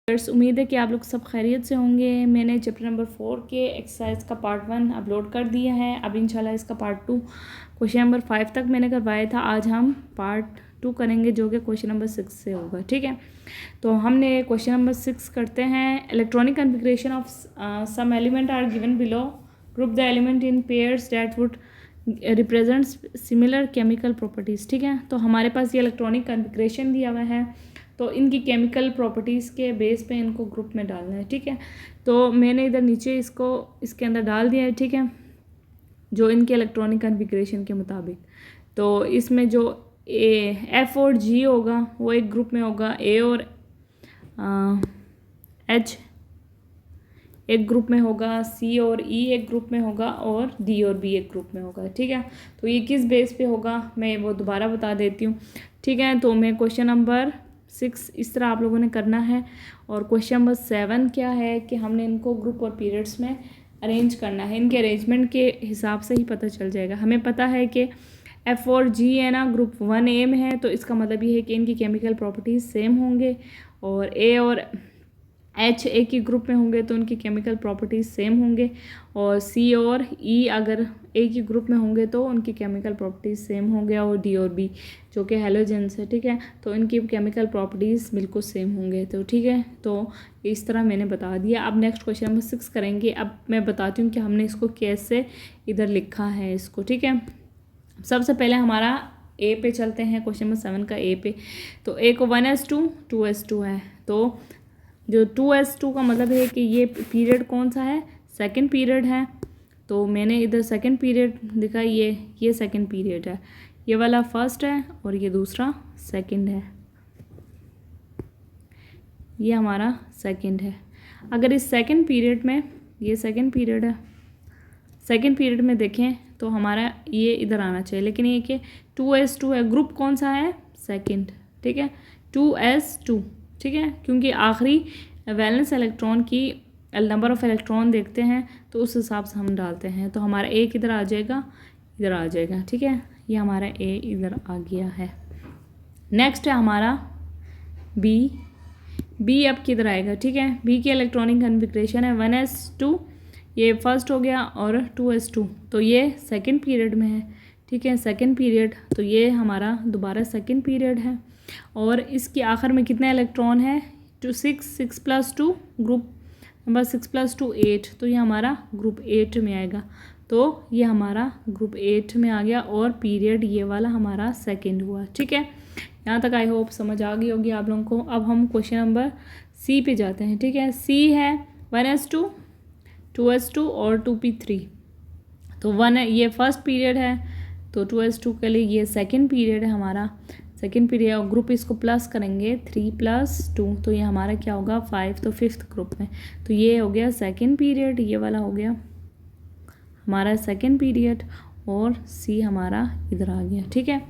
उम्मीद है कि आप लोग सब खैरियत से होंगे। मैंने चैप्टर नंबर 4 के एक्सरसाइज का पार्ट 1 अपलोड कर दिया है। अब इंशाल्लाह इसका पार्ट 2 क्वेश्चन नंबर 5 तक मैंने करवाया था। आज हम पार्ट 2 करेंगे जो कि क्वेश्चन नंबर 6 से होगा। ठीक है, तो हमने क्वेश्चन नंबर 6 करते हैं। Electronic configuration of some element are given below, group the element in pairs that would represents similar chemical properties. ठीक है, तो हमारे पास ये इलेक्ट्रॉनिक कॉन्फ़िगरेशन दिया हुआ है, तो इनकी केमिकल प्रॉपर्टीज़ के बेस पे इनको ग्रुप में डालना है। ठीक है, तो मैंने इधर नीचे इसको इसके अंदर डाल दिया है। ठीक है, जो इनके इलेक्ट्रॉनिक कॉन्फ़िगरेशन के मुताबिक, तो इसमें जो एफ और जी होगा वो एक ग्रुप में होगा, ए और एच एक ग्रुप में होगा, सी और ई एक ग्रुप में होगा, और डी और बी एक ग्रुप में होगा। ठीक है, तो ये किस बेस पे होगा मैं वो दोबारा बता देती हूँ। ठीक है, तो मैं क्वेश्चन नंबर 6 इस तरह आप लोगों ने करना है, और क्वेश्चन नंबर 7 क्या है कि हमने इनको ग्रुप और पीरियड्स में अरेंज करना है। इनके अरेंजमेंट के हिसाब से ही पता चल जाएगा। हमें पता है कि एफ़ और जी है ना ग्रुप 1A में है, तो इसका मतलब ये है कि इनकी केमिकल प्रॉपर्टीज़ सेम होंगे, और ए और एच एक ही ग्रुप में होंगे तो उनकी केमिकल प्रॉपर्टीज़ सेम होंगे, और सी और ई अगर एक ही ग्रुप में होंगे तो उनकी केमिकल प्रॉपर्टीज़ सेम होंगे, और डी और बी जो कि हैलोजेंस है, ठीक है, तो इनकी केमिकल प्रॉपर्टीज़ बिल्कुल सेम होंगे। तो ठीक है, तो इस तरह मैंने बता दिया। अब नेक्स्ट क्वेश्चन नंबर 6 करेंगे। अब मैं बताती हूँ कि हमने इसको कैसे इधर लिखा है इसको। ठीक है, सबसे पहले हमारा ए पे चलते हैं, क्वेश्चन नंबर 7 का ए पे। तो ए को 1s2 2s2 है, तो जो 2s2 का मतलब है कि ये पीरियड कौन सा है, सेकंड पीरियड है। तो मैंने इधर सेकंड पीरियड लिखा, ये सेकंड पीरियड है, ये वाला फर्स्ट है और ये दूसरा सेकंड है, ये हमारा सेकंड है। अगर इस सेकंड पीरियड में, ये सेकंड पीरियड है, सेकंड पीरियड में देखें तो हमारा ये इधर आना चाहिए, लेकिन ये कि 2s2 है, ग्रुप कौन सा है, सेकंड। ठीक है, 2s2। ठीक है, क्योंकि आखिरी वैलेंस इलेक्ट्रॉन की नंबर ऑफ़ इलेक्ट्रॉन देखते हैं तो उस हिसाब से हम डालते हैं। तो हमारा ए किधर आ जाएगा, इधर आ जाएगा। ठीक है, ये हमारा ए इधर आ गया है। नेक्स्ट है हमारा बी। बी अब किधर आएगा, ठीक है, बी की इलेक्ट्रॉनिक कॉन्फ़िगरेशन है 1s2, ये फर्स्ट हो गया, और 2s2, तो ये सेकंड पीरियड में है। ठीक है, सेकंड पीरियड, तो ये हमारा दोबारा सेकंड पीरियड है, और इसके आखिर में कितने इलेक्ट्रॉन है, 6 + 2 ग्रुप नंबर 6 + 2 8, तो ये हमारा ग्रुप 8 में आएगा। तो ये हमारा ग्रुप 8 में आ गया, और पीरियड ये वाला हमारा सेकंड हुआ। ठीक है, यहाँ तक आई होप समझ आ गई होगी आप लोगों को। अब हम क्वेश्चन नंबर सी पे जाते हैं। ठीक है, सी है 1s2 2s2 और 2p3। तो 1 है, ये फर्स्ट पीरियड है, तो 2s2 के लिए ये सेकंड पीरियड है हमारा, सेकंड पीरियड, और ग्रुप इसको प्लस करेंगे 3 + 2, तो ये हमारा क्या होगा 5, तो फिफ्थ ग्रुप में। तो ये हो गया सेकंड पीरियड, ये वाला हो गया हमारा सेकंड पीरियड, और सी हमारा इधर आ गया। ठीक है,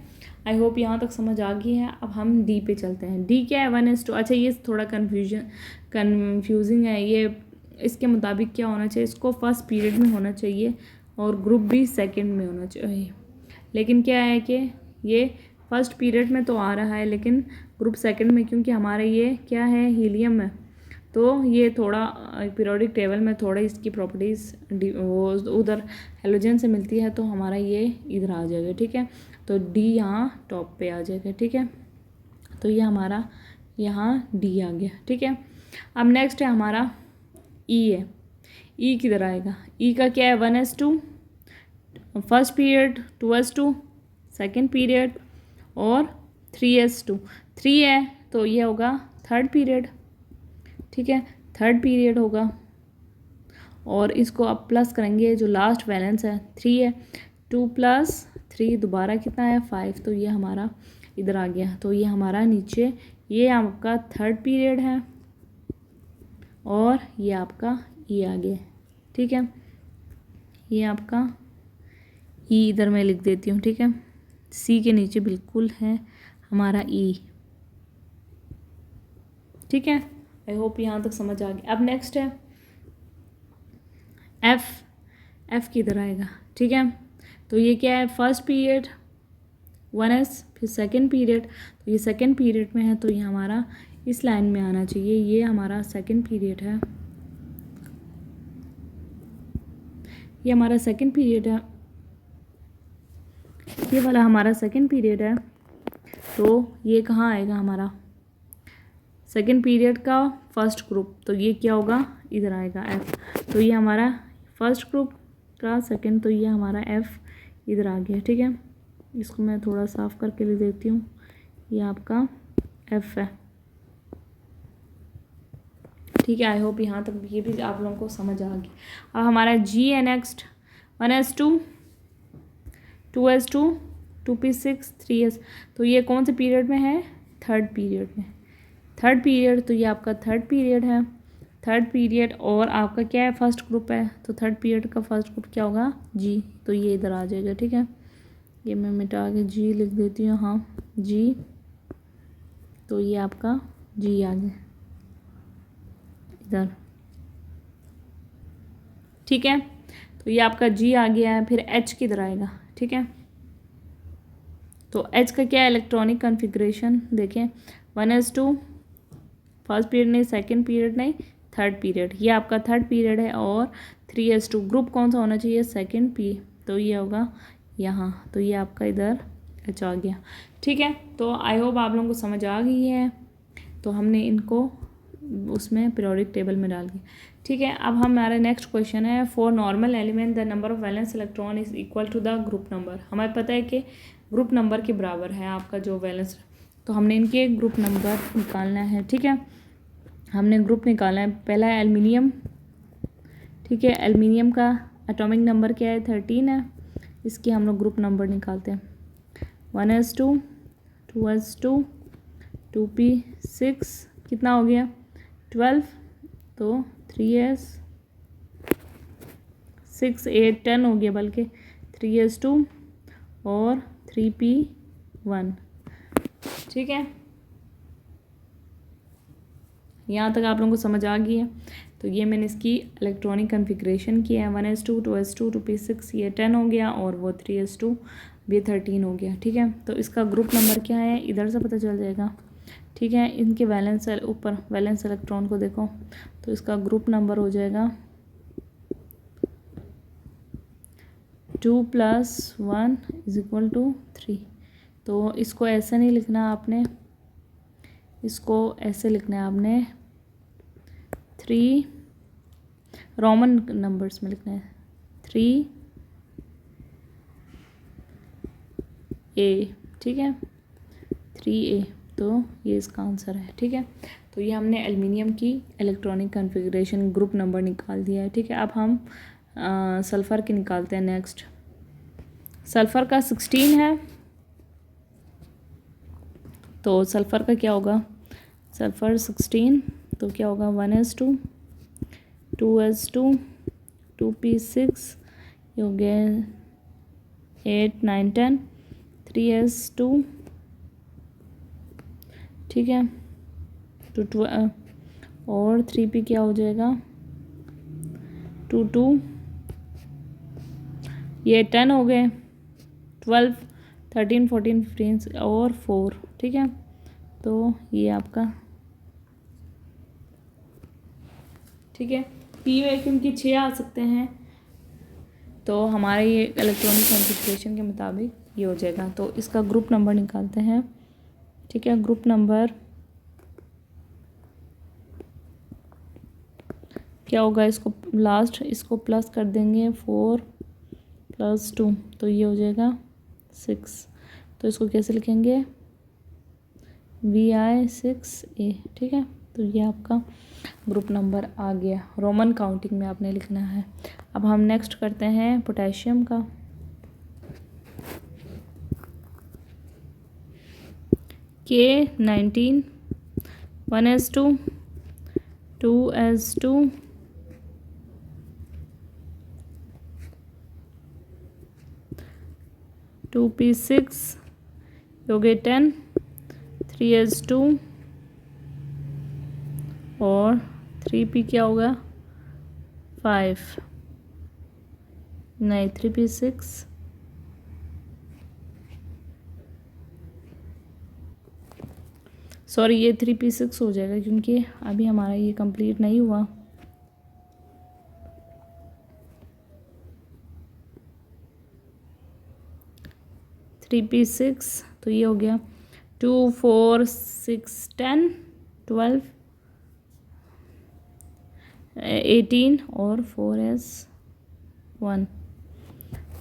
आई होप यहाँ तक समझ आ गई है। अब हम डी पे चलते हैं। डी क्या है, 1s2। अच्छा, ये थोड़ा कन्फ्यूजिंग है, ये इसके मुताबिक क्या होना चाहिए, इसको फर्स्ट पीरियड में होना चाहिए और ग्रुप भी सेकंड में होना चाहिए, लेकिन क्या है कि ये फर्स्ट पीरियड में तो आ रहा है लेकिन ग्रुप सेकंड में, क्योंकि हमारा ये क्या है, हीलियम है, तो ये थोड़ा पीरियोडिक टेबल में थोड़ा इसकी प्रॉपर्टीज़ वो उधर हेलोजन से मिलती है, तो हमारा ये इधर आ जाएगा। ठीक है, तो डी यहाँ टॉप पे आ जाएगा। ठीक है, तो ये हमारा यहाँ डी आ गया। ठीक है, अब नेक्स्ट है हमारा ई है। ई किधर आएगा, ई का क्या है, 1s2 first period, 2s2 second period, और 3s2 3 है, तो ये होगा थर्ड पीरियड। ठीक है, थर्ड पीरियड होगा, और इसको अब प्लस करेंगे, जो लास्ट बैलेंस है 3 है, 2 + 3 दोबारा कितना है 5, तो ये हमारा इधर आ गया। तो ये हमारा नीचे, ये आपका थर्ड पीरियड है, और ये आपका ई आ गया। ठीक है, ये आपका ई इधर मैं लिख देती हूँ। ठीक है, सी के नीचे बिल्कुल है हमारा ई। ठीक है, आई होप यहाँ तक समझ आ गई। अब नेक्स्ट है एफ़। एफ़ किधर आएगा, ठीक है, तो ये क्या है, फर्स्ट पीरियड 1s, फिर सेकंड पीरियड, तो ये सेकंड पीरियड में है, तो ये हमारा इस लाइन में आना चाहिए। ये हमारा सेकंड पीरियड है, ये हमारा सेकंड पीरियड है, ये वाला हमारा सेकंड पीरियड है। तो ये कहाँ आएगा हमारा सेकंड पीरियड का फर्स्ट ग्रुप, तो ये क्या होगा, इधर आएगा एफ। तो ये हमारा फर्स्ट ग्रुप का सेकंड, तो ये हमारा एफ इधर आ गया। ठीक है, इसको मैं थोड़ा साफ करके ले देती हूँ। ये आपका एफ है। ठीक है, आई होप यहाँ तक ये भी आप लोगों को समझ आ गई। अब हमारा जी है next, 1s2 2s2 2p6 3s। तो ये कौन से पीरियड में है, थर्ड पीरियड में। थर्ड पीरियड, तो ये आपका थर्ड पीरियड है, थर्ड पीरियड। और आपका क्या है, फर्स्ट ग्रुप है, तो थर्ड पीरियड का फर्स्ट ग्रुप क्या होगा, जी। तो ये इधर आ जाएगा। ठीक है, ये मैं मिटा के जी लिख देती हूँ, हाँ जी। तो ये आपका जी आ गया इधर। ठीक है, तो ये आपका जी आ गया है। फिर एच किधर आएगा, ठीक है। तो एच का क्या है, इलेक्ट्रॉनिक कॉन्फ़िगरेशन देखें, 1s2 फर्स्ट पीरियड नहीं, सेकंड पीरियड नहीं, थर्ड पीरियड। ये आपका थर्ड पीरियड है। और 3s2 ग्रुप कौन सा होना चाहिए, सेकंड पी। तो ये होगा यहाँ, तो ये आपका इधर एच आ गया। ठीक है, तो आई होप आप लोगों को समझ आ गई है। तो हमने इनको उसमें पीरियोडिक टेबल में डाल दिया। ठीक है, अब हमारा नेक्स्ट क्वेश्चन है, for normal element the number of valence electron is equal to the group number. हमें पता है कि ग्रुप नंबर के बराबर है आपका जो वैलेंस, तो हमने इनके ग्रुप नंबर निकालना है। ठीक है, हमने ग्रुप निकालना है। पहला है एल्युमिनियम। ठीक है, एल्युमिनियम का एटॉमिक नंबर क्या है, 13 है। इसकी हम लोग ग्रुप नंबर निकालते हैं, 1s2 2s2 2p6 कितना हो गया, 12। तो 3s 6 8 10 हो गया, बल्कि 3s2 और 3p1। ठीक है, यहाँ तक आप लोगों को समझ आ गई है। तो ये मैंने इसकी इलेक्ट्रॉनिक कॉन्फ़िगरेशन किया है, 1s2 2s2 2p6 ये 10 हो गया, और वो 3s2 ये 13 हो गया। ठीक है, तो इसका ग्रुप नंबर क्या है, इधर से पता चल जाएगा। ठीक है, इनके वैलेंस ऊपर वैलेंस इलेक्ट्रॉन को देखो, तो इसका ग्रुप नंबर हो जाएगा 2 + 1 = 3। तो इसको ऐसे नहीं लिखना आपने, इसको ऐसे लिखना है आपने, 3 रोमन नंबर्स में लिखना है, 3a। ठीक है, 3a। तो ये इसका आंसर है। ठीक है, तो ये हमने एल्युमिनियम की इलेक्ट्रॉनिक कॉन्फ़िगरेशन ग्रुप नंबर निकाल दिया है। ठीक है, अब हम सल्फ़र के निकालते हैं नेक्स्ट। सल्फ़र का 16 है, तो सल्फ़र का क्या होगा, सल्फ़र 16 तो क्या होगा, 1s2 2s2 2p6 ये हो गया 8 9 10 3s2। ठीक है, तो और 3p क्या हो जाएगा, 2 2 ये 10 हो गए, 12 13 14 15 और 4। ठीक है, तो ये आपका, ठीक है, पी वैक्यूम की 6 आ सकते हैं। तो हमारे ये इलेक्ट्रॉनिक कॉन्फ़िगरेशन के मुताबिक ये हो जाएगा। तो इसका ग्रुप नंबर निकालते हैं। ठीक है, ग्रुप नंबर क्या होगा, इसको लास्ट इसको प्लस कर देंगे, 4 + 2 तो ये हो जाएगा 6। तो इसको कैसे लिखेंगे, Vi6a। ठीक है, तो ये आपका ग्रुप नंबर आ गया, रोमन काउंटिंग में आपने लिखना है। अब हम नेक्स्ट करते हैं पोटेशियम का। K19 1s2 2s2 2p6 हो गए 10 3s2 और 3p क्या होगा, 5 नहीं 3p6 सॉरी ये 3p6 हो जाएगा क्योंकि अभी हमारा ये कंप्लीट नहीं हुआ। थ्री पी सिक्स तो ये हो गया 2 4 6 10 12 18 और 4s1,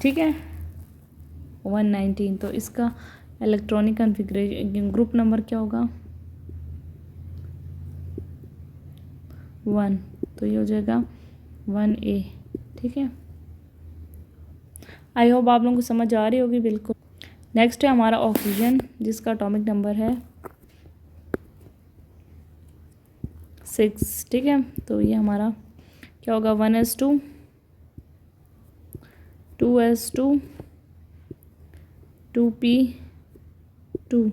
ठीक है 119। तो इसका इलेक्ट्रॉनिक कॉन्फ़िगरेशन ग्रुप नंबर क्या होगा 1, तो ये हो जाएगा 1A, ठीक है। आई होप आप लोगों को समझ आ रही होगी बिल्कुल। नेक्स्ट है हमारा ऑक्सीजन जिसका एटॉमिक नंबर है 6, ठीक है। तो ये हमारा क्या होगा 1s2 2s2 2p2,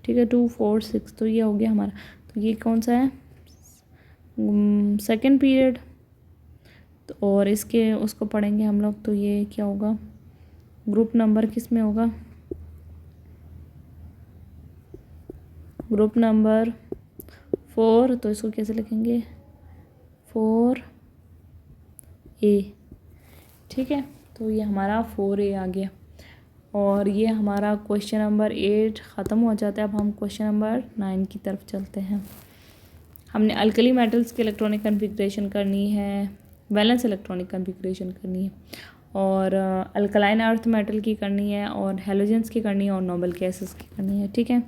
ठीक है 2 4 6। तो ये हो गया हमारा, तो ये कौन सा है सेकंड पीरियड। तो और इसके उसको पढ़ेंगे हम लोग, तो ये क्या होगा ग्रुप नंबर किस में होगा ग्रुप नंबर 4। तो इसको कैसे लिखेंगे 4A, ठीक है। तो ये हमारा 4A आ गया और ये हमारा क्वेश्चन नंबर 8 ख़त्म हो जाता है। अब हम क्वेश्चन नंबर 9 की तरफ चलते हैं। हमने अल्कली मेटल्स की इलेक्ट्रॉनिक कॉन्फ़िगरेशन करनी है, वैलेंस इलेक्ट्रॉनिक कॉन्फ़िगरेशन करनी है और अल्कलाइन अर्थ मेटल की करनी है और हेलोजेंस की करनी है और नोबल गैसेस की करनी है, ठीक है।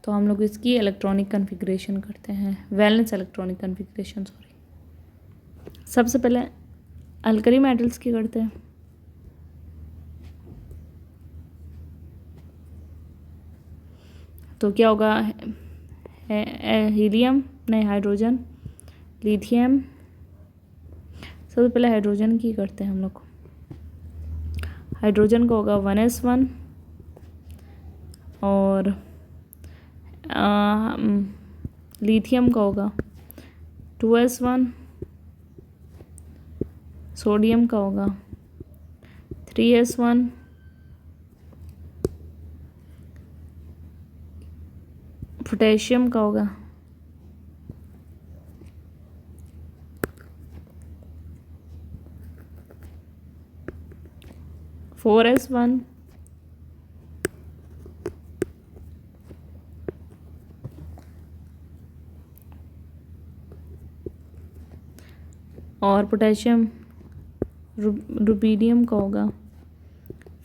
तो हम लोग इसकी इलेक्ट्रॉनिक कॉन्फ़िगरेशन करते हैं, वैलेंस इलेक्ट्रॉनिक कॉन्फ़िगरेशन सॉरी। सबसे पहले अल्कली मेटल्स की करते हैं। तो क्या होगा हीलियम नहीं हाइड्रोजन लिथियम। सबसे पहले हाइड्रोजन की करते हैं हम लोग। हाइड्रोजन का होगा 1s1 और लिथियम का होगा 2s1, सोडियम का होगा 3s1, पोटेशियम का होगा 4s1, और पोटेशियम रुबीडियम का होगा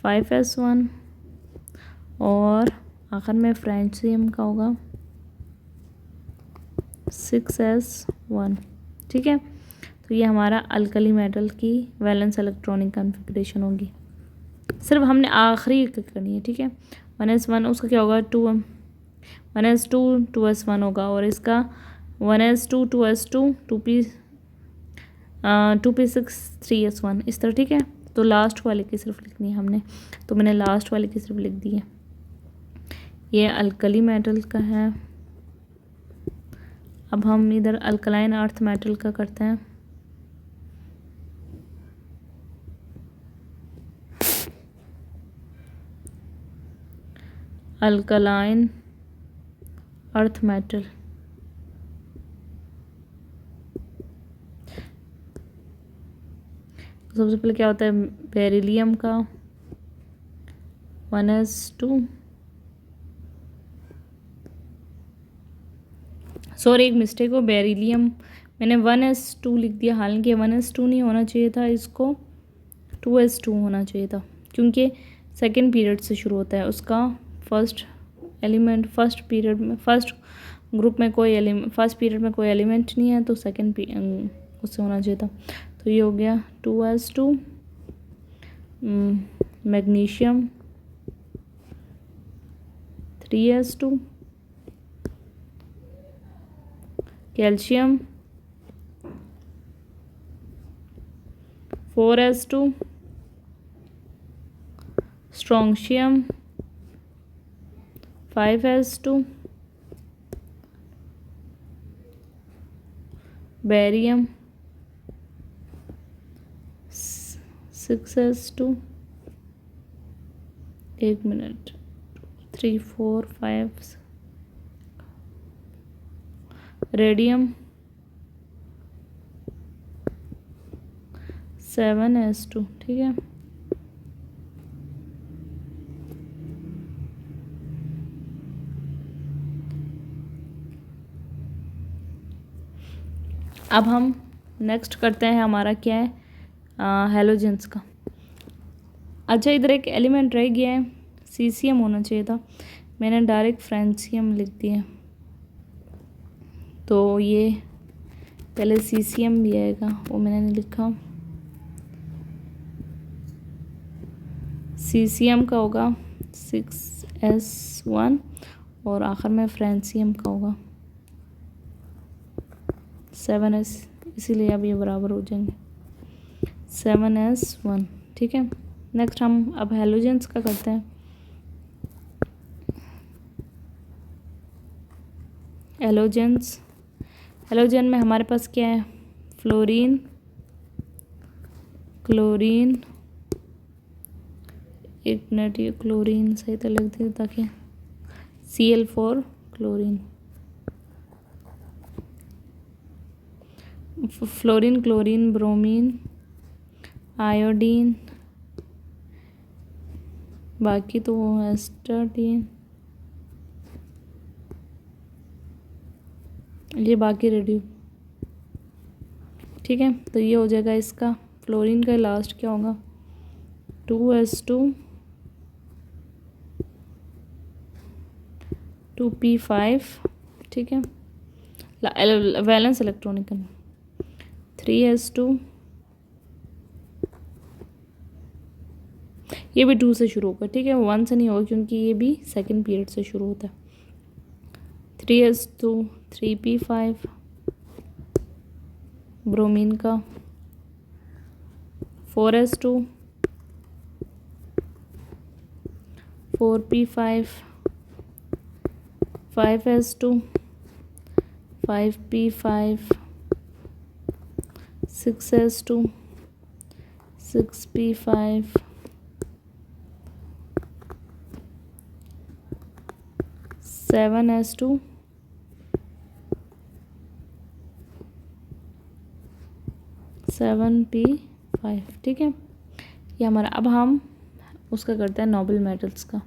5s1 और आखिर में फ्रेंशियम का होगा 6s1, ठीक है। तो ये हमारा अल्कली मेटल की वैलेंस इलेक्ट्रॉनिक कॉन्फ़िगरेशन होगी। सिर्फ हमने आखिरी करनी है, ठीक है। 1s1 उसका क्या होगा 1s2 2s1 होगा और इसका 1s2 2s2 2p6 3s1 इस तरह, ठीक है। तो लास्ट वाले की सिर्फ लिखनी है हमने, तो मैंने लास्ट वाले की सिर्फ लिख दी है। ये अल्कली मेटल का है। अब हम इधर अल्कलाइन अर्थ मेटल का करते हैं। अल्कलाइन अर्थ मेटल सबसे पहले क्या होता है बेरिलियम का 1s2 सॉरी एक मिस्टेक हो बेरिलियम मैंने 1s2 लिख दिया, हालांकि 1s2 नहीं होना चाहिए था, इसको 2s2 होना चाहिए था क्योंकि सेकेंड पीरियड से शुरू होता है उसका फर्स्ट एलिमेंट। फर्स्ट पीरियड में फर्स्ट ग्रुप में कोई एलिमेंट फर्स्ट पीरियड में कोई एलिमेंट नहीं है तो सेकेंड उससे होना चाहिए था। तो ये हो गया 2s2 magnesium 3s2 calcium 4s2 strontium 5s2 barium 6s2 एक मिनट 3 4 5 रेडियम 7s2, ठीक है। अब हम नेक्स्ट करते हैं, हमारा क्या है, हेलोजेंस का। अच्छा, इधर एक एलिमेंट रह गया है, सीसीएम होना चाहिए था, मैंने डायरेक्ट फ्रेंशियम लिख दिया। तो ये पहले सीसीएम भी आएगा, वो मैंने नहीं लिखा। सीसीएम का होगा 6s1 और आखिर में फ्रेंशियम का होगा 7s, इसीलिए अब ये बराबर हो जाएंगे 7s1, ठीक है। नेक्स्ट हम अब हेलोजेंस का करते हैं। हेलोजन में हमारे पास क्या है, फ्लोरीन, क्लोरीन, एक मिनट, ये क्लोरीन सही तो लिख दे ताकि Cl4 chlorine, fluorine, chlorine, bromine, iodine, बाकी तो वो एस्टाटीन, ये बाकी रेडियो, ठीक है। तो ये हो जाएगा इसका, फ्लोरीन का लास्ट क्या होगा, 2s2 2p5, ठीक है। वैलेंस इलेक्ट्रॉनिक 3s2, ये भी 2 से शुरू होगा, ठीक है, 1 से नहीं होगा क्योंकि ये भी सेकंड पीरियड से शुरू होता है। 3s2 3p5 ब्रोमीन का, 4s2 4p5 5s2 5p5 6s2 6p5 7s2 7p5, ठीक है। ये हमारा, अब हम उसका करते हैं नोबल मेटल्स का।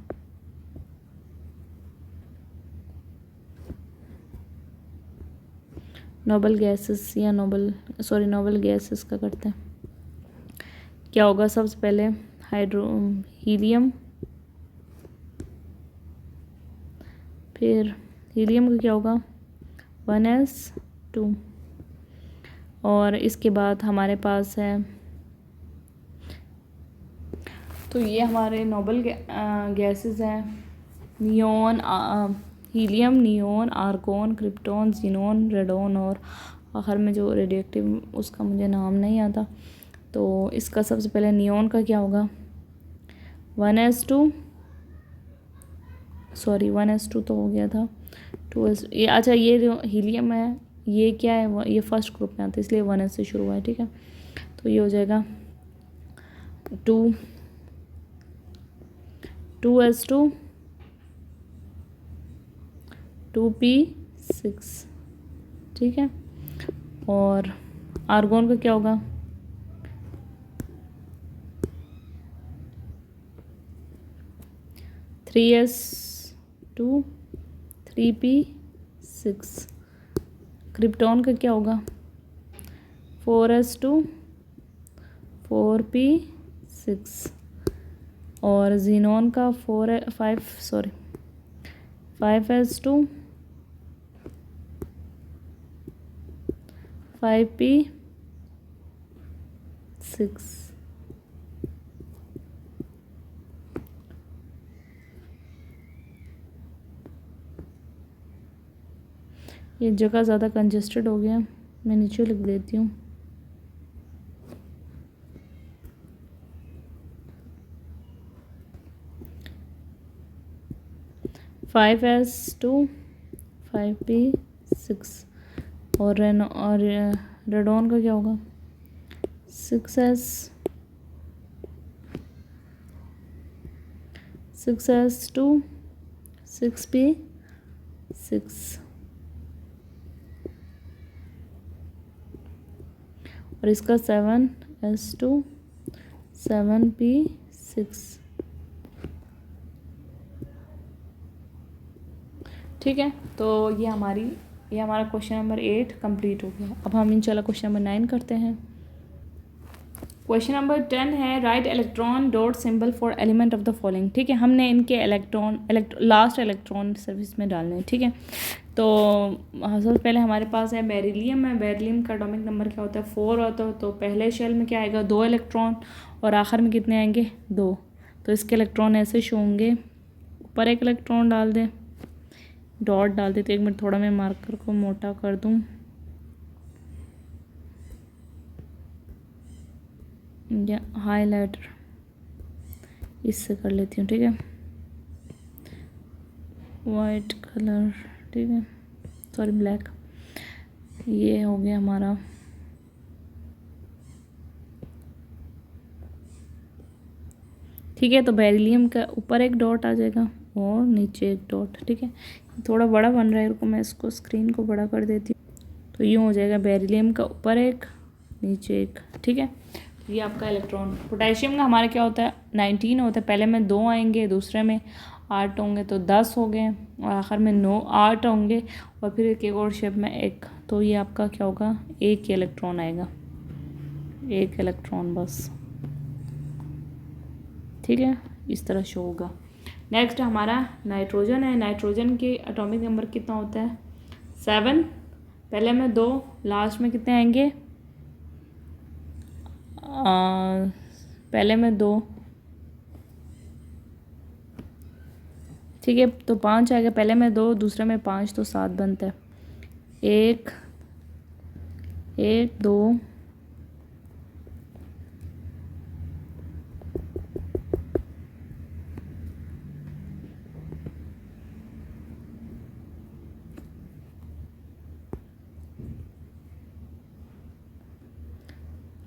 नोबल गैसेस या नोबल गैसेस का करते हैं। क्या होगा, सबसे पहले हीलियम, फिर हीलियम का क्या होगा 1s2, और इसके बाद हमारे पास है, तो ये हमारे नोबल गैसेस हैं, neon, helium, neon, argon, krypton, xenon, radon, और आखिर में जो रेडियोएक्टिव उसका मुझे नाम नहीं आता। तो इसका सबसे पहले नियोन का क्या होगा 1s2, सॉरी 1s2 तो हो गया था, 2s, ये अच्छा, ये जो हीलियम है ये क्या है, ये फर्स्ट ग्रुप में आता है इसलिए 1s से शुरू हुआ है, ठीक है। तो ये हो जाएगा 2s2 2p6, ठीक है। और आर्गोन का क्या होगा 3s2 3p6, क्रिप्टॉन का क्या होगा 4s2 4p6, और जीनोन का 5s2 5p6। ये जगह ज़्यादा कंजेस्टेड हो गया, मैं नीचे लिख देती हूँ। फाइव एस टू 5p6, और रेडोन का क्या होगा 6s2 6p6। और इसका 7s2 7p6। ठीक है, तो ये हमारा क्वेश्चन नंबर 8 कंप्लीट हो गया। अब हम इंशाल्लाह क्वेश्चन नंबर 9 करते हैं। क्वेश्चन नंबर 10 है right electron dot symbol for element of the following. ठीक है, हमने इनके लास्ट इलेक्ट्रॉन सर्विस में डालने हैं। ठीक है, तो सबसे पहले हमारे पास है बेरिलियम है। बेरिलियम का एटॉमिक नंबर क्या होता है 4 होता है। तो पहले शेल में क्या आएगा 2 इलेक्ट्रॉन और आखिर में कितने आएंगे 2। तो इसके इलेक्ट्रॉन ऐसे शो होंगे, ऊपर एक इलेक्ट्रॉन डाल दें, डॉट डाल देते। एक मिनट थोड़ा मैं मार्कर को मोटा कर दूं, या हाईलाइटर इससे कर लेती हूँ। ठीक है, वाइट कलर, ठीक है, सॉरी ब्लैक। ये हो गया हमारा। ठीक है, तो बेरिलियम का ऊपर एक डॉट आ जाएगा और नीचे एक डॉट। ठीक है, थोड़ा बड़ा बन रहा है, रुको मैं इसको स्क्रीन को बड़ा कर देती हूँ। तो यूँ हो जाएगा बेरिलियम का ऊपर एक नीचे एक। ठीक है, ये आपका इलेक्ट्रॉन। पोटेशियम का हमारा क्या होता है 19 होता है। पहले में 2 आएंगे, दूसरे में 8 होंगे, तो 10 हो गए, और आखिर में 8 होंगे, और फिर एक और शेप में 1। तो ये आपका क्या होगा, एक इलेक्ट्रॉन आएगा, एक इलेक्ट्रॉन बस। ठीक है, इस तरह शो होगा। नेक्स्ट हमारा नाइट्रोजन है। नाइट्रोजन के एटॉमिक नंबर कितना होता है 7। पहले में 2, लास्ट में कितने आएंगे पहले में 2। ठीक है, तो 5 आएगा। पहले में 2, दूसरे में 5, तो 7 बनता है। 1 1 2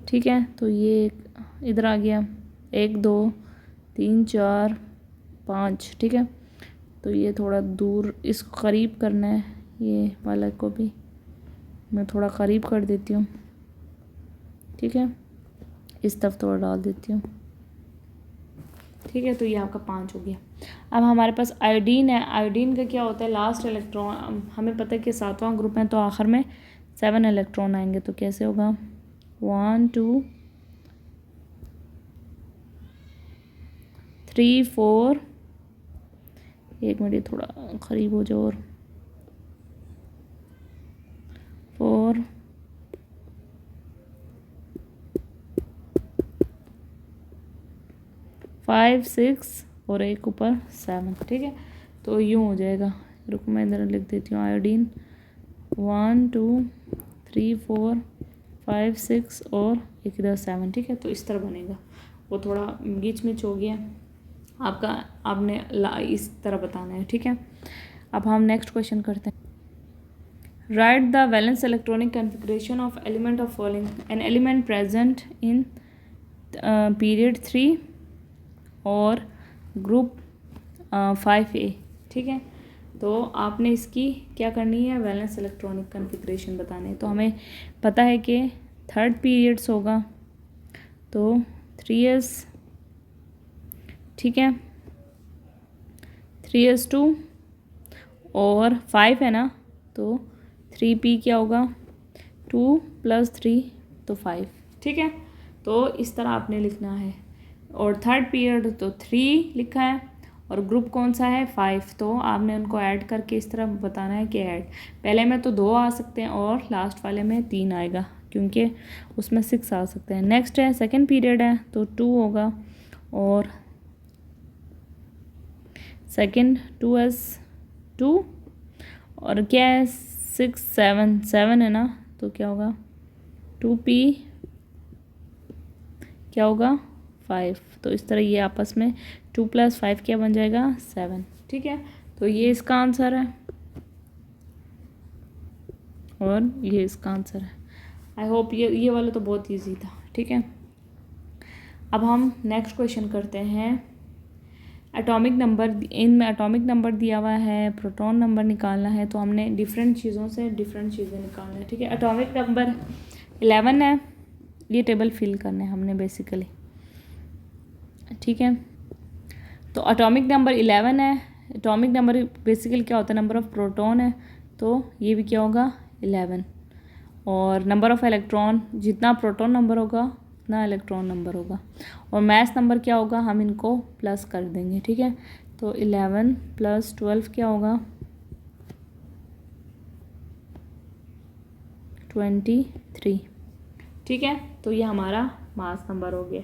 ठीक है, तो ये इधर आ गया 1 2 3 4 5। ठीक है, तो ये थोड़ा दूर, इसको करीब करना है, ये वाला को भी मैं थोड़ा करीब कर देती हूँ। ठीक है, इस तरफ थोड़ा डाल देती हूँ। ठीक है, तो ये आपका 5 हो गया। अब हमारे पास आयोडीन है। आयोडीन का क्या होता है लास्ट इलेक्ट्रॉन, हमें पता है कि 7वां ग्रुप है, तो आखिर में 7 इलेक्ट्रॉन आएंगे। तो कैसे होगा 1 2 3 4, एक मिनट थोड़ा करीब हो जाओ, और 4 5 6 और एक ऊपर 7। ठीक है, तो यूँ हो जाएगा। रुको मैं इधर लिख देती हूँ आयोडीन 1 2 3 4 5 6 और एक इधर 7। ठीक है, तो इस तरह बनेगा। वो थोड़ा गिच मिच हो गया आपका, आपने इस तरह बताना है। ठीक है, अब हम नेक्स्ट क्वेश्चन करते हैं। Right the valence electronic configuration of element of following. An element present in period 3 और ग्रुप 5A। ठीक है, तो आपने इसकी क्या करनी है वैलेंस इलेक्ट्रॉनिक कन्फिग्रेशन बताने। तो हमें पता है कि 3rd पीरियड्स होगा, तो 3s। ठीक है, 3s2 और 5 है ना, तो 3p क्या होगा 2 + 3 तो 5। ठीक है, तो इस तरह आपने लिखना है। और 3rd पीरियड तो 3 लिखा है, और ग्रुप कौन सा है 5, तो आपने उनको ऐड करके इस तरह बताना है कि ऐड। पहले में तो 2 आ सकते हैं और लास्ट वाले में 3 आएगा, क्योंकि उसमें 6 आ सकते हैं। नेक्स्ट है 2nd पीरियड है, तो 2 होगा, और 2nd 2s2, और क्या है 6 7 है ना, तो क्या होगा 2p क्या होगा 5। तो इस तरह ये आपस में 2 + 5 क्या बन जाएगा 7। ठीक है, तो ये इसका आंसर है और ये इसका आंसर है। आई होप ये वाला तो बहुत इजी था। ठीक है, अब हम नेक्स्ट क्वेश्चन करते हैं। एटॉमिक नंबर, इनमें एटॉमिक नंबर दिया हुआ है, प्रोटॉन नंबर निकालना है, तो हमने डिफरेंट चीज़ों से डिफरेंट चीज़ें निकालना है। ठीक है, एटॉमिक नंबर 11 है, ये टेबल फिल करना है हमने बेसिकली, ठीक है। तो एटॉमिक नंबर 11 है। एटॉमिक नंबर बेसिकली क्या होता है, नंबर ऑफ प्रोटॉन है, तो ये भी क्या होगा 11। और नंबर ऑफ इलेक्ट्रॉन, जितना प्रोटॉन नंबर होगा उतना इलेक्ट्रॉन नंबर होगा। और मास नंबर क्या होगा, हम इनको प्लस कर देंगे, ठीक है। तो 11 + 12 क्या होगा 23, ठीक है। तो ये हमारा मास नंबर हो गया।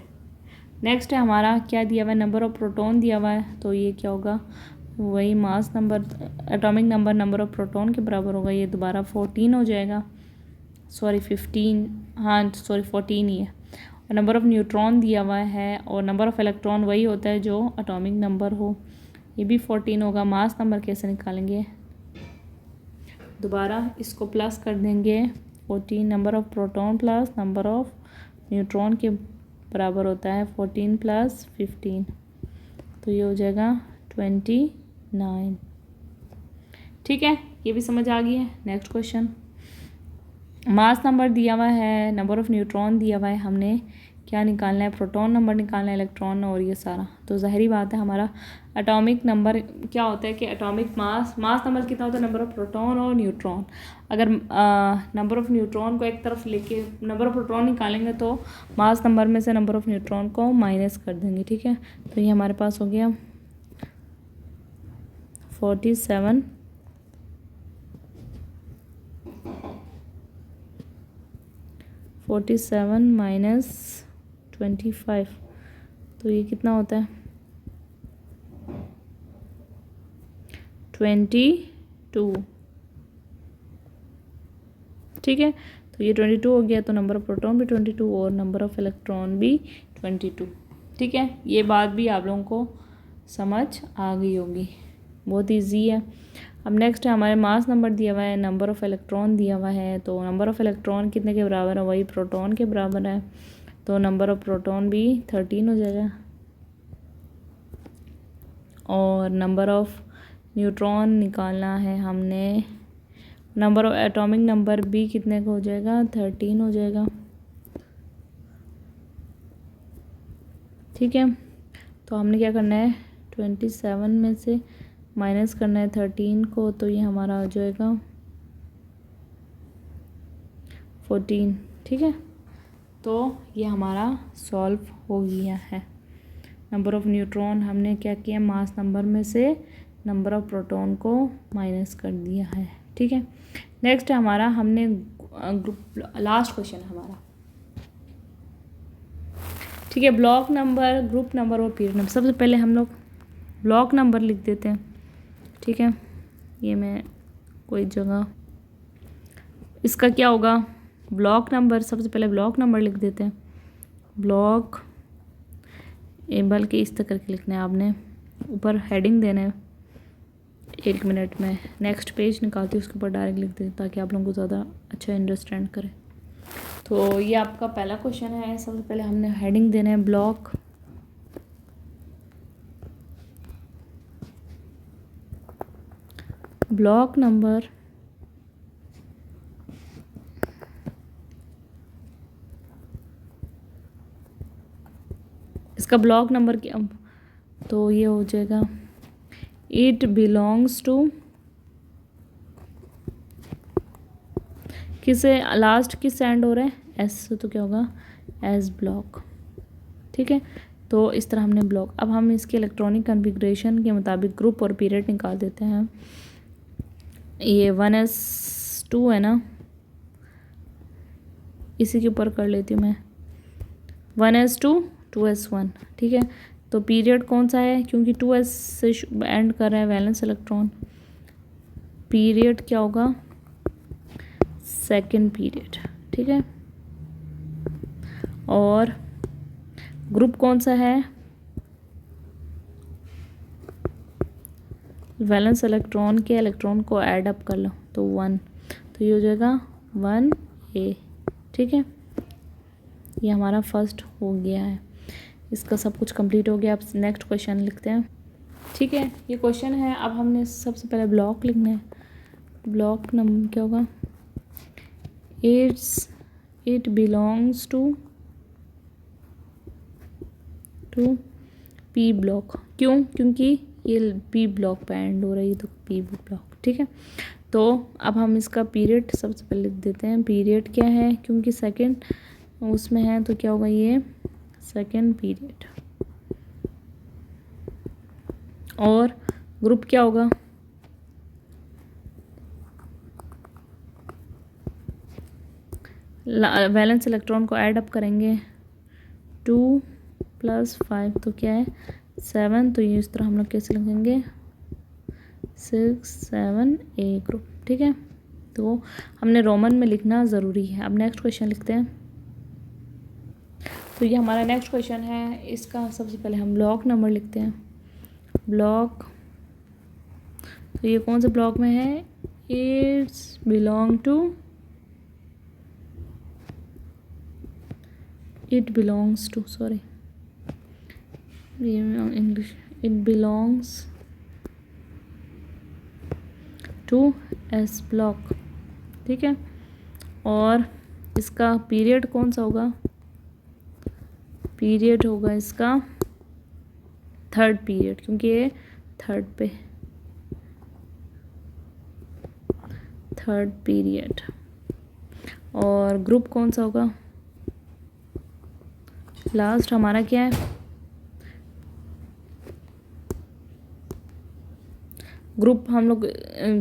नेक्स्ट है हमारा क्या दिया हुआ है, नंबर ऑफ प्रोटॉन दिया हुआ है, तो ये क्या होगा वही mass number, atomic number number of proton के बराबर होगा। ये दोबारा 14 हो जाएगा, सॉरी 15, हाँ सॉरी 14 ही है। और नंबर ऑफ न्यूट्रॉन दिया हुआ है, और नंबर ऑफ इलेक्ट्रॉन वही होता है जो एटॉमिक नंबर हो, ये भी 14 होगा। मास नंबर कैसे निकालेंगे, दोबारा इसको प्लस कर देंगे 14, number of proton plus number of neutron के बराबर होता है 14 + 15, तो ये हो जाएगा 29, ठीक है। ये भी समझ आ गई है। नेक्स्ट क्वेश्चन, मास नंबर दिया हुआ है, नंबर ऑफ न्यूट्रॉन दिया हुआ है, हमने क्या निकालना है, प्रोटॉन नंबर निकालना है, इलेक्ट्रॉन और ये सारा। तो ज़ाहिरी बात है हमारा एटॉमिक नंबर क्या होता है कि एटॉमिक मास नंबर कितना होता है, नंबर ऑफ प्रोटॉन और न्यूट्रॉन। अगर नंबर ऑफ न्यूट्रॉन को एक तरफ लेके नंबर ऑफ प्रोटॉन निकालेंगे तो मास नंबर में से नंबर ऑफ न्यूट्रॉन को माइनस कर देंगे, ठीक है। तो ये हमारे पास हो गया 47 - 25, तो ये कितना होता है 22, ठीक है। तो ये 22 हो गया, तो नंबर ऑफ प्रोटॉन भी 22 और नंबर ऑफ इलेक्ट्रॉन भी 22, ठीक है। ये बात भी आप लोगों को समझ आ गई होगी, बहुत इजी है। अब नेक्स्ट है हमारे मास नंबर दिया हुआ है, नंबर ऑफ़ इलेक्ट्रॉन दिया हुआ है, तो नंबर ऑफ़ इलेक्ट्रॉन कितने के बराबर है, वही प्रोटॉन के बराबर है, तो नंबर ऑफ़ प्रोटॉन भी 13 हो जाएगा। और नंबर ऑफ़ न्यूट्रॉन निकालना है हमने, नंबर ऑफ़ एटॉमिक नंबर भी कितने का हो जाएगा 13 हो जाएगा, ठीक है। तो हमने क्या करना है 27 में से माइनस करना है 13 को, तो ये हमारा आ जाएगा 14, ठीक है। तो ये हमारा सॉल्व हो गया है। नंबर ऑफ़ न्यूट्रॉन हमने क्या किया, मास नंबर में से नंबर ऑफ़ प्रोटॉन को माइनस कर दिया है, ठीक है। नेक्स्ट है हमारा, हमने ग्रुप, लास्ट क्वेश्चन है हमारा, ठीक है। ब्लॉक नंबर, ग्रुप नंबर और पीरियड नंबर। सबसे पहले हम लोग ब्लॉक नंबर लिख देते हैं, ठीक है। ये मैं कोई जगह, इसका क्या होगा ब्लॉक नंबर, सबसे पहले ब्लॉक नंबर लिख देते हैं। ब्लॉक बल्कि इस तरह करके लिखना है आपने, ऊपर हेडिंग देना है 1 मिनट में। नेक्स्ट पेज निकालती हूँ उसके ऊपर डायरेक्ट लिख देते ताकि आप लोगों को ज़्यादा अच्छा अंडरस्टैंड करें। तो ये आपका पहला क्वेश्चन है। सबसे पहले हमने हेडिंग देना है ब्लॉक, ब्लॉक नंबर इसका ब्लॉक नंबर क्या, तो ये हो जाएगा इट बिलोंग्स टू, किसे लास्ट किस एंड हो रहा है एस, तो क्या होगा एस ब्लॉक, ठीक है। तो इस तरह हमने ब्लॉक, अब हम इसके इलेक्ट्रॉनिक कॉन्फ़िगरेशन के मुताबिक ग्रुप और पीरियड निकाल देते हैं। ये 1s2 है ना, इसी के ऊपर कर लेती हूँ मैं 1s2 2s1, ठीक है। तो पीरियड कौन सा है, क्योंकि 2s से एंड कर रहा है वैलेंस इलेक्ट्रॉन, पीरियड क्या होगा सेकेंड पीरियड, ठीक है। और ग्रुप कौन सा है, वैलेंस इलेक्ट्रॉन के इलेक्ट्रॉन को ऐड अप कर लो तो 1, तो ये हो जाएगा 1a, ठीक है। ये हमारा फर्स्ट हो गया है, इसका सब कुछ कंप्लीट हो गया। अब नेक्स्ट क्वेश्चन लिखते हैं, ठीक है। ये क्वेश्चन है, अब हमने सबसे पहले ब्लॉक लिखना है। ब्लॉक नंबर क्या होगा, it belongs to to P block. क्यों? क्योंकि ये पी ब्लॉक पे एंड हो रही है तो पी ब्लॉक। ठीक है, तो अब हम इसका पीरियड सबसे पहले लिख देते हैं। पीरियड क्या है, क्योंकि सेकंड उसमें है तो क्या होगा, ये सेकंड पीरियड। और ग्रुप क्या होगा, वैलेंस इलेक्ट्रॉन को ऐड अप करेंगे 2 + 5 तो क्या है 7, तो ये इस तरह हम लोग कैसे लिखेंगे 6 7 ए ग्रुप। ठीक है, तो हमने रोमन में लिखना ज़रूरी है। अब नेक्स्ट क्वेश्चन लिखते हैं। तो ये हमारा नेक्स्ट क्वेश्चन है, इसका सबसे पहले हम ब्लॉक नंबर लिखते हैं। ब्लॉक, तो ये कौन से ब्लॉक में है, it's belong to, it belongs to, sorry, English, it belongs to S block। ठीक है, और इसका पीरियड कौन सा होगा, पीरियड होगा इसका थर्ड पीरियड, क्योंकि ये थर्ड पे, थर्ड पीरियड। और ग्रुप कौन सा होगा, लास्ट हमारा क्या है, ग्रुप हम लोग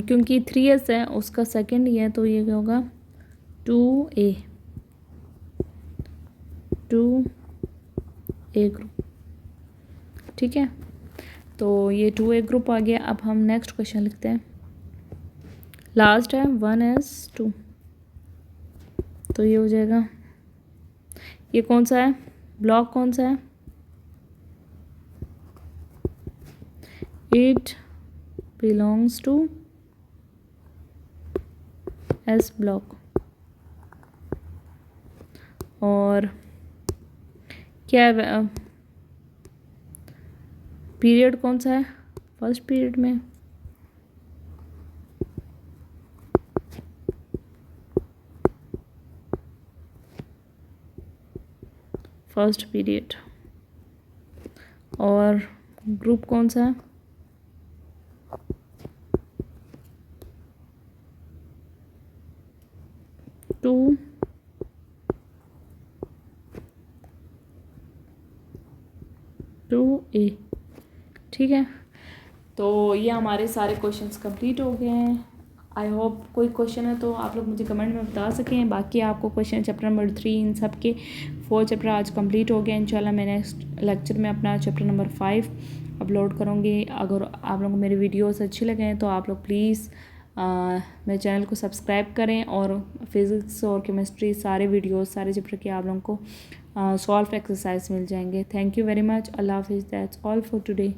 क्योंकि 3s है उसका सेकंड ही है तो ये क्या होगा 2a, 2a ग्रुप। ठीक है, तो ये 2a ग्रुप आ गया। अब हम नेक्स्ट क्वेश्चन लिखते हैं। लास्ट है 1s2, तो ये हो जाएगा, ये कौन सा है, ब्लॉक कौन सा है, it belongs to S block. और क्या है, पीरियड कौन सा है, फर्स्ट पीरियड में, फर्स्ट पीरियड। और ग्रुप कौन सा है, टू ए। ठीक है, तो ये हमारे सारे क्वेश्चंस कंप्लीट हो गए हैं। आई होप कोई क्वेश्चन है तो आप लोग मुझे कमेंट में बता सकें। बाकी आपको क्वेश्चन चैप्टर नंबर 3 इन सब के 4 चैप्टर आज कंप्लीट हो गए। इंशाल्लाह मैं नेक्स्ट लेक्चर में अपना चैप्टर नंबर 5 अपलोड करूँगी। अगर आप लोगों को मेरे वीडियोस अच्छे लगे तो आप लोग प्लीज़ मेरे चैनल को सब्सक्राइब करें, और फिज़िक्स और केमिस्ट्री सारे वीडियोस सारे चैप्टर के आप लोगों को सॉल्व एक्सरसाइज मिल जाएंगे। Thank you very much. अल्लाह हाफिज़। That's all for today.